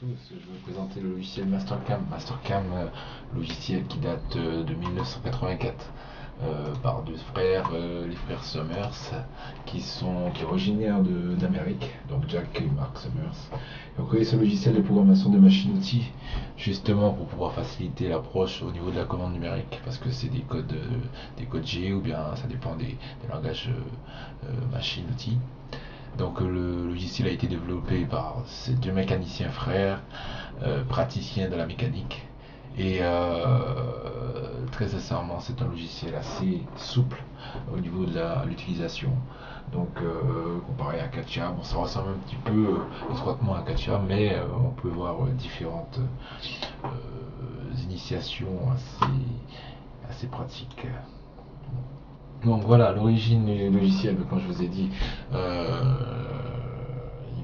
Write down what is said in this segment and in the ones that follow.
tous, je vais vous présenter le logiciel Mastercam. Mastercam, logiciel qui date de 1984 par deux frères, les frères Summers, qui est originaire d'Amérique, donc Jack et Mark Summers. Et on crée ce logiciel de programmation de machines-outils justement pour pouvoir faciliter l'approche au niveau de la commande numérique, parce que c'est des codes G ou bien ça dépend des langages machines-outils. Donc le logiciel a été développé par ces deux mécaniciens frères, praticiens de la mécanique. Et très sincèrement, c'est un logiciel assez souple au niveau de l'utilisation. Donc comparé à Katia, bon, ça ressemble un petit peu étroitement à Katia, mais on peut voir différentes initiations assez pratiques. Donc voilà, l'origine du logiciel, comme je vous ai dit, il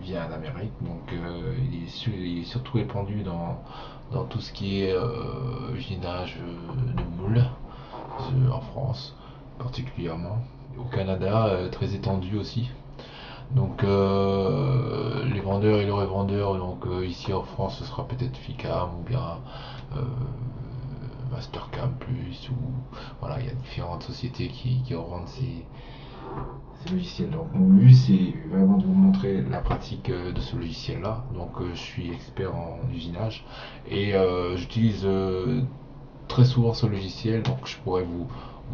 vient d'Amérique, donc il est surtout répandu dans tout ce qui est usinage de moules en France particulièrement, au Canada très étendu aussi. Donc les vendeurs et les revendeurs, donc ici en France ce sera peut-être Ficam ou bien euh, Mastercam Plus, ou voilà, il y a différentes sociétés qui revendent ces logiciels. Donc mon but c'est vraiment de vous montrer la pratique de ce logiciel là. Donc je suis expert en usinage et j'utilise très souvent ce logiciel, donc je pourrais vous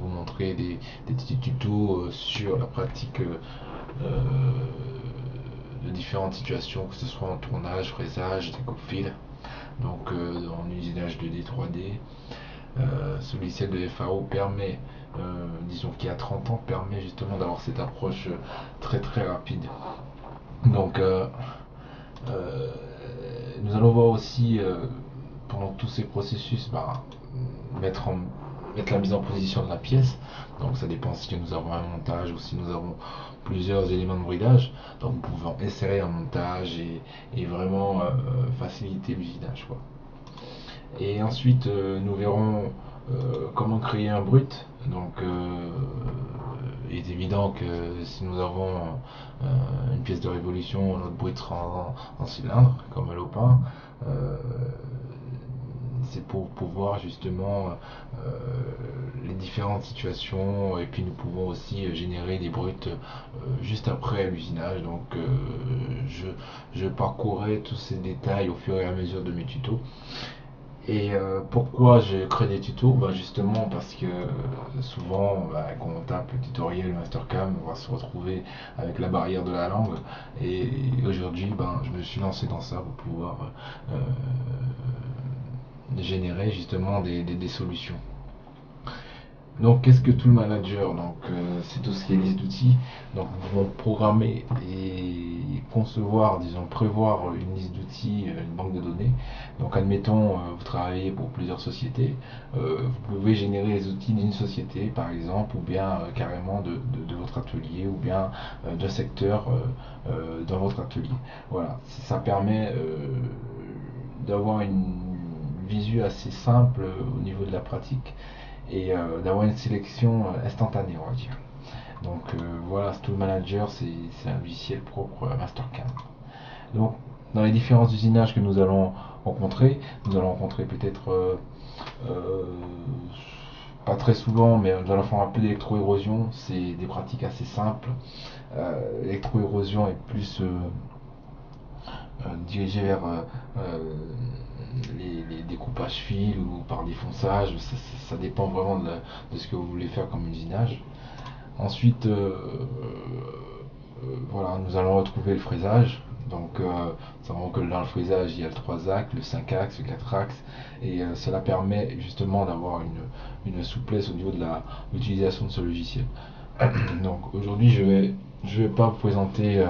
montrer des petits tutos sur la pratique de différentes situations, que ce soit en tournage, fraisage, découpe-fil, donc en usinage 2D, 3D. Ce logiciel de FAO permet, disons qu'il y a 30 ans, permet justement d'avoir cette approche très très rapide. Donc euh, nous allons voir aussi pendant tous ces processus mettre, en, mettre la mise en position de la pièce. Donc ça dépend si nous avons un montage ou si nous avons plusieurs éléments de bridage. Donc nous pouvons insérer un montage et vraiment faciliter l'usinage, quoi. Et ensuite, nous verrons comment créer un brut. Donc, il est évident que si nous avons une pièce de révolution, notre brut sera en cylindre, comme un lopin. Euh, c'est pour pouvoir justement les différentes situations, et puis nous pouvons aussi générer des bruts juste après l'usinage. Donc je parcourrai tous ces détails au fur et à mesure de mes tutos. Et pourquoi je crée des tutos? Justement parce que souvent, quand on tape le tutoriel Mastercam, on va se retrouver avec la barrière de la langue. Et aujourd'hui, je me suis lancé dans ça pour pouvoir générer justement des solutions. Donc, qu'est-ce que Tool Manager? Donc, c'est tout ce qui est liste d'outils. Donc, nous pouvons programmer et concevoir, disons, prévoir une liste d'outils, une banque de données. Donc, admettons, vous travaillez pour plusieurs sociétés. Vous pouvez générer les outils d'une société, par exemple, ou bien carrément de votre atelier, ou bien d'un secteur dans votre atelier. Voilà, ça permet d'avoir une visu assez simple au niveau de la pratique et d'avoir une sélection instantanée, on va dire. Donc voilà, Tool Manager, c'est un logiciel propre à Mastercam. Donc dans les différents usinages que nous allons rencontrer peut-être euh, pas très souvent, mais nous allons faire un peu d'électro-érosion. C'est des pratiques assez simples. L'électro-érosion est plus dirigé vers les découpages fils ou par défonçage. Ça dépend vraiment de ce que vous voulez faire comme usinage. Ensuite, voilà, nous allons retrouver le fraisage. Donc, nous savons que dans le fraisage, il y a le 3 axes, le 5 axes, le 4 axes, et cela permet justement d'avoir une souplesse au niveau de l'utilisation de ce logiciel. Donc, aujourd'hui, je vais pas vous présenter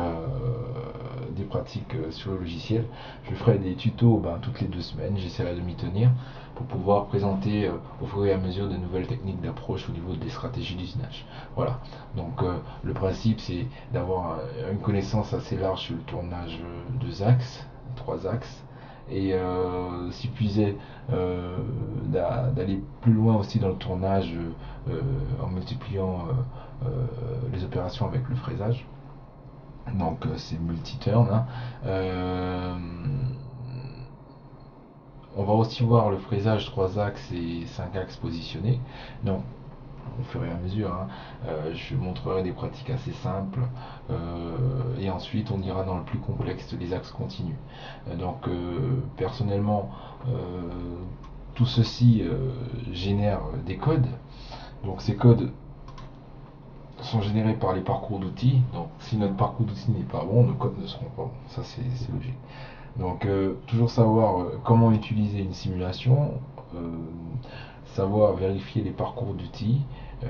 des pratiques sur le logiciel. Je ferai des tutos toutes les 2 semaines, j'essaierai de m'y tenir pour pouvoir présenter au fur et à mesure de nouvelles techniques d'approche au niveau des stratégies d'usinage. Voilà, donc le principe c'est d'avoir une connaissance assez large sur le tournage 2 axes, 3 axes, et si puiser d'aller plus loin aussi dans le tournage en multipliant les opérations avec le fraisage. Donc c'est multi-turn, hein. On va aussi voir le fraisage 3 axes et 5 axes positionnés. Donc, au fur et à mesure, hein, je montrerai des pratiques assez simples et ensuite on ira dans le plus complexe des axes continus. Donc, personnellement, tout ceci génère des codes. Donc, ces codes sont générés par les parcours d'outils. Donc, si notre parcours d'outils n'est pas bon, nos codes ne seront pas bons. Ça, c'est logique. Donc, toujours savoir comment utiliser une simulation, euh, savoir vérifier les parcours d'outils,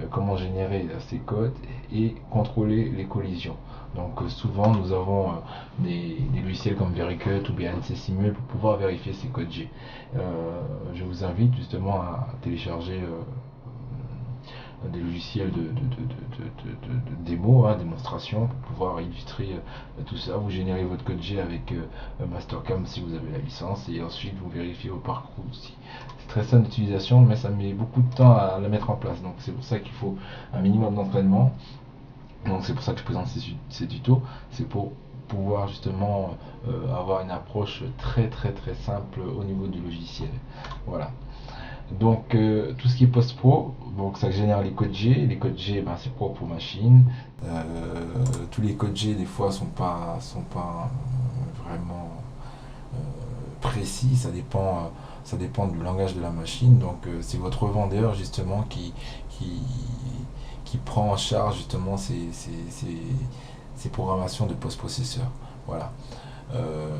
comment générer ces codes et contrôler les collisions. Donc, souvent, nous avons des logiciels comme Vericut ou bien NC Simul pour pouvoir vérifier ces codes G. Je vous invite justement à télécharger des logiciels de démo, hein, démonstration, pour pouvoir illustrer tout ça. Vous générez votre code G avec Mastercam si vous avez la licence et ensuite vous vérifiez vos parcours aussi. C'est très simple d'utilisation, mais ça met beaucoup de temps à la mettre en place. Donc c'est pour ça qu'il faut un minimum d'entraînement. Donc c'est pour ça que je présente ces tutos. C'est pour pouvoir justement avoir une approche très simple au niveau du logiciel. Voilà. Donc tout ce qui est post-pro, donc ça génère les codes G. Les codes G, ben, c'est propre aux machines. Tous les codes G des fois sont pas vraiment précis. Ça dépend du langage de la machine. Donc c'est votre revendeur justement qui, qui prend en charge justement ces programmations de post-processeur. Voilà.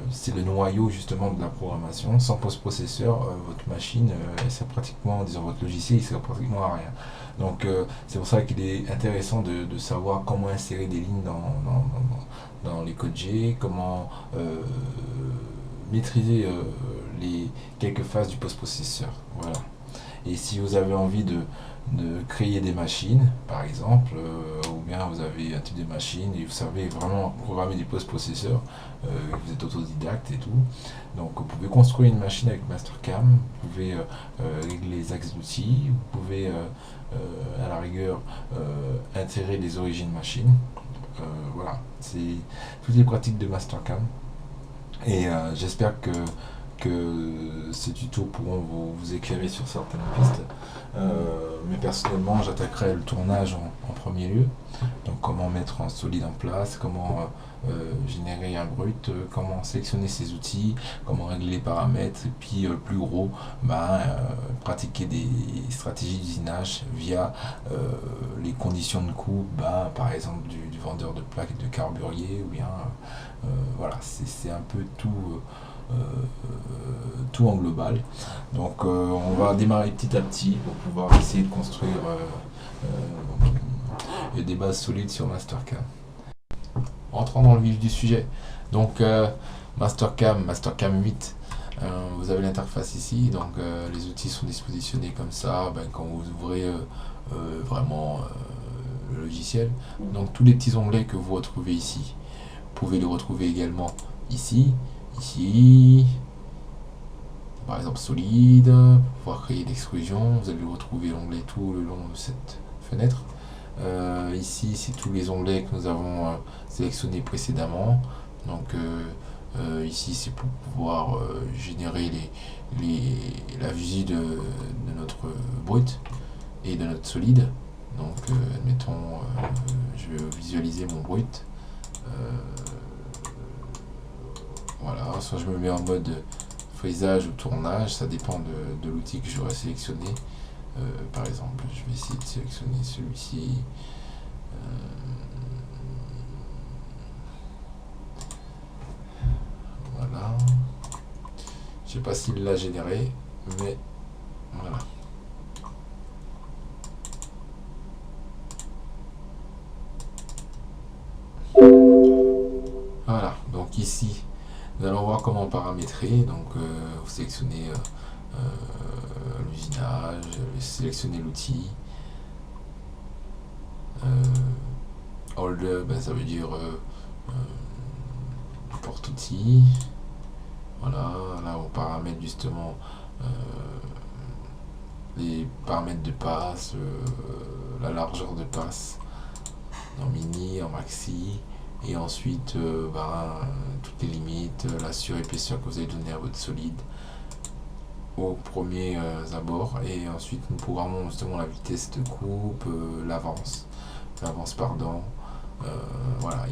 C'est le noyau justement de la programmation. Sans post-processeur, votre machine, c'est pratiquement, disons votre logiciel, il sert pratiquement à rien. Donc c'est pour ça qu'il est intéressant de savoir comment insérer des lignes dans les codes G, comment maîtriser les quelques phases du post-processeur. Voilà. Et si vous avez envie de créer des machines, par exemple, ou bien vous avez un type de machine et vous savez vraiment programmer des post-processeurs, vous êtes autodidacte et tout, donc vous pouvez construire une machine avec Mastercam, vous pouvez régler les axes d'outils, vous pouvez à la rigueur intégrer les origines machines. Voilà, c'est toutes les pratiques de Mastercam. Et j'espère que ces tutos pourront vous éclairer sur certaines pistes. Mais personnellement, j'attaquerai le tournage en premier lieu. Donc comment mettre un solide en place, comment générer un brut, comment sélectionner ses outils, comment régler les paramètres, et puis le plus gros, pratiquer des stratégies d'usinage via les conditions de coût, par exemple du vendeur de plaques de carburier, ou bien voilà, c'est un peu tout en global. Donc on va démarrer petit à petit pour pouvoir essayer de construire des bases solides sur Mastercam. Entrons dans le vif du sujet. Donc Mastercam 8, vous avez l'interface ici, donc les outils sont dispositionnés comme ça, quand vous ouvrez vraiment le logiciel. Donc tous les petits onglets que vous retrouvez ici, vous pouvez les retrouver également ici, par exemple solide, pour pouvoir créer l'extrusion, vous allez retrouver l'onglet tout le long de cette fenêtre. Ici, c'est tous les onglets que nous avons sélectionnés précédemment. Donc ici, c'est pour pouvoir générer la visie de notre brut et de notre solide. Donc admettons, je vais visualiser mon brut. Voilà, soit je me mets en mode fraisage ou tournage, ça dépend de l'outil que j'aurai sélectionné. Par exemple, je vais essayer de sélectionner celui-ci. Voilà. Je sais pas s'il l'a généré, mais voilà. Voilà, donc ici, nous allons voir comment paramétrer. Donc, vous sélectionnez l'usinage, sélectionnez l'outil. Holder, ça veut dire porte-outil. Voilà, là on paramètre justement les paramètres de passe, la largeur de passe en mini, en maxi. Et ensuite, toutes les limites, la surépaisseur que vous allez donner à votre solide. au premier abord, et ensuite nous programmons justement la vitesse de coupe, l'avance pardon, voilà,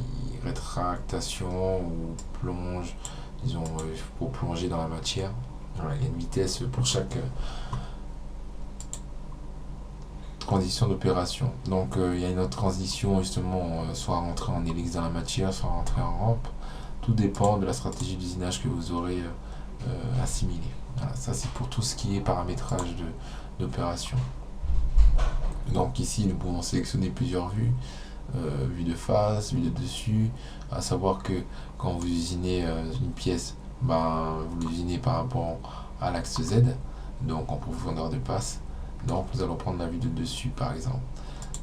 rétractation ou plonge, disons pour plonger dans la matière. Voilà, il y a une vitesse pour chaque transition d'opération. Donc il y a une autre transition justement, soit rentrer en hélix dans la matière, soit rentrer en rampe. Tout dépend de la stratégie d'usinage que vous aurez assimilée. Voilà, ça c'est pour tout ce qui est paramétrage d'opération. Donc ici nous pouvons sélectionner plusieurs vues, vue de face, vue de dessus, à savoir que quand vous usinez une pièce, vous l'usinez par rapport à l'axe Z, donc en profondeur de passe. Donc nous allons prendre la vue de dessus par exemple.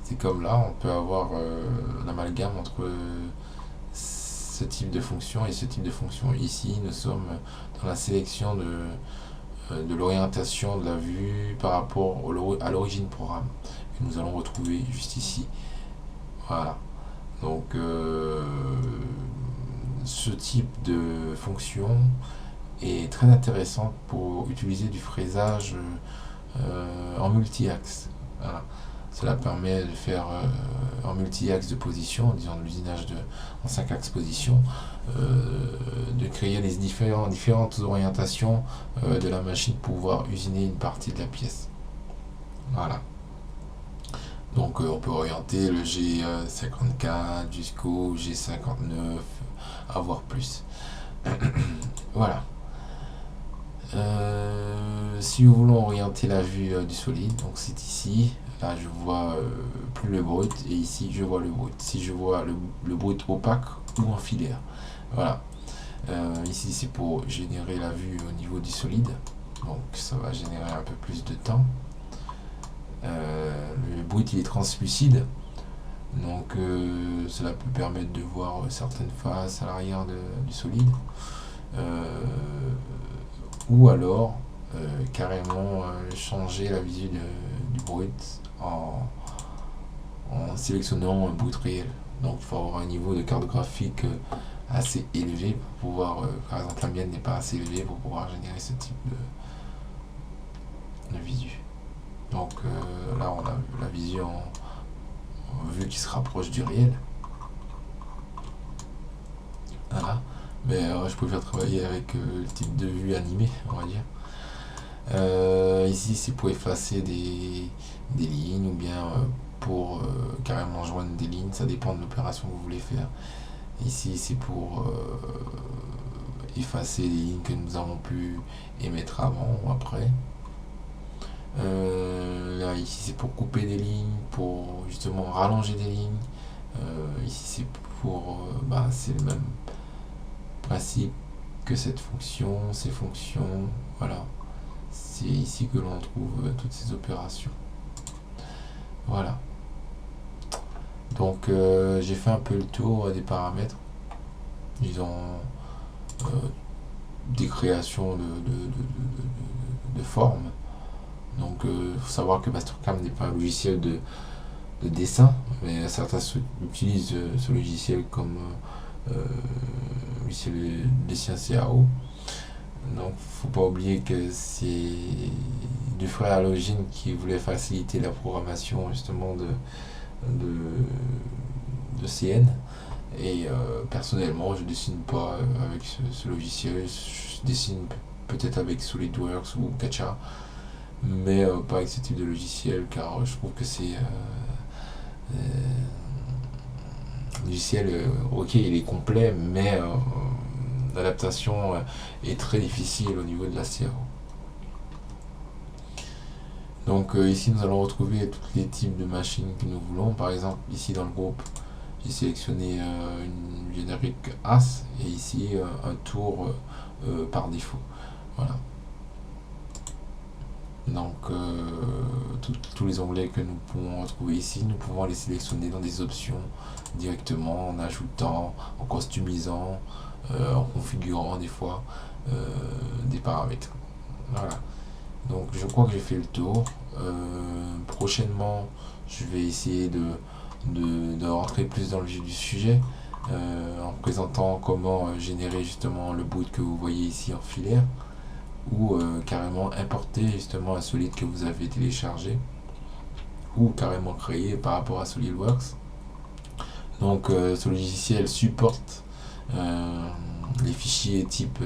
C'est comme là, on peut avoir l'amalgame entre ce type de fonction et ce type de fonction. Ici, nous sommes dans la sélection de l'orientation de la vue par rapport à l'origine programme, que nous allons retrouver juste ici. Voilà. Donc, ce type de fonction est très intéressant pour utiliser du fraisage en multi-axe. Voilà. Cela permet de faire en multi-axe de position, disons de l'usinage en 5 axes position, de créer les différentes orientations de la machine pour pouvoir usiner une partie de la pièce. Voilà. Donc on peut orienter le G54 jusqu'au G59, voire plus. Voilà. Si nous voulons orienter la vue du solide, donc c'est ici, là je vois plus le brut, et ici je vois le brut. Si je vois le brut opaque ou en filaire. Voilà. Ici c'est pour générer la vue au niveau du solide, donc ça va générer un peu plus de temps. Le brut il est translucide, donc cela peut permettre de voir certaines faces à l'arrière du solide. Ou alors carrément changer la visu du brut en sélectionnant un brut réel. Donc il faut avoir un niveau de carte graphique assez élevé pour pouvoir, par exemple la mienne n'est pas assez élevée pour pouvoir générer ce type de visu. Donc là on a la visu en vue qui se rapproche du réel. Voilà. Mais je préfère travailler avec le type de vue animée, on va dire. Ici c'est pour effacer des lignes ou bien pour carrément joindre des lignes, ça dépend de l'opération que vous voulez faire. Ici c'est pour effacer les lignes que nous avons pu émettre avant ou après. Là ici c'est pour couper des lignes, pour justement rallonger des lignes. Ici c'est pour c'est le même principe que cette fonction, ces fonctions, voilà. C'est ici que l'on trouve toutes ces opérations. Voilà. Donc j'ai fait un peu le tour des paramètres, disons des créations de formes. Donc il faut savoir que Mastercam n'est pas un logiciel de dessin, mais certains utilisent ce logiciel comme logiciel de dessin CAO. Donc faut pas oublier que c'est du frère à l'origine qui voulait faciliter la programmation justement de CN. Et personnellement je dessine pas avec ce logiciel, je dessine peut-être avec SolidWorks ou Kacha, mais pas avec ce type de logiciel, car je trouve que c'est logiciel, ok il est complet, mais l'adaptation est très difficile au niveau de la CAO. Donc ici nous allons retrouver tous les types de machines que nous voulons. Par exemple ici dans le groupe j'ai sélectionné une générique AS et ici un tour par défaut. Voilà. Donc tous les onglets que nous pouvons retrouver ici, nous pouvons les sélectionner dans des options directement, en ajoutant, en customisant, en configurant des fois des paramètres. Voilà. Donc je crois que j'ai fait le tour. Prochainement je vais essayer de rentrer plus dans le vif du sujet en présentant comment générer justement le boot que vous voyez ici en filaire. ou carrément importer justement un solide que vous avez téléchargé ou carrément créé par rapport à SolidWorks. Donc ce logiciel supporte euh, les fichiers type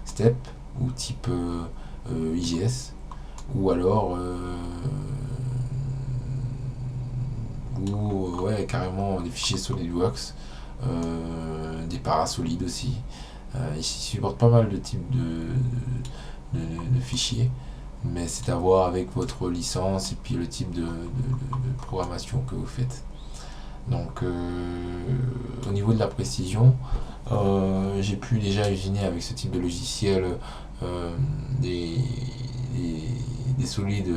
STEP ou type IGS ou alors ou ouais carrément des fichiers SolidWorks, des parasolides aussi. Il supporte pas mal de types de fichiers, mais c'est à voir avec votre licence et puis le type de programmation que vous faites. Donc au niveau de la précision, j'ai pu déjà usiner avec ce type de logiciel euh, des, des, des solides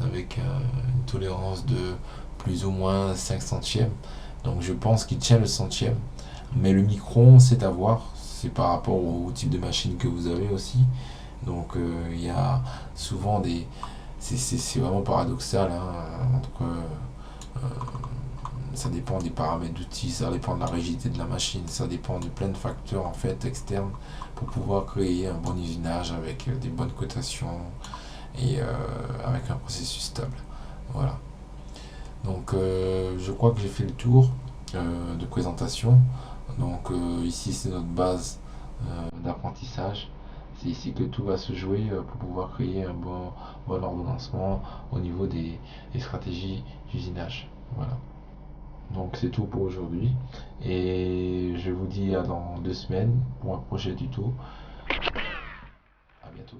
avec une tolérance de plus ou moins 5 centièmes. Donc je pense qu'il tient le centième. Mais le micron, c'est à voir. C'est par rapport au type de machine que vous avez aussi. Donc il y a souvent des... C'est vraiment paradoxal hein, entre... ça dépend des paramètres d'outils, ça dépend de la rigidité de la machine, ça dépend de plein de facteurs en fait externes pour pouvoir créer un bon usinage avec des bonnes cotations et avec un processus stable. Voilà. Donc je crois que j'ai fait le tour de présentation. Donc ici c'est notre base d'apprentissage. C'est ici que tout va se jouer pour pouvoir créer un bon ordonnancement au niveau des stratégies d'usinage. Voilà. Donc c'est tout pour aujourd'hui. Et je vous dis à dans 2 semaines pour un projet tuto. À bientôt.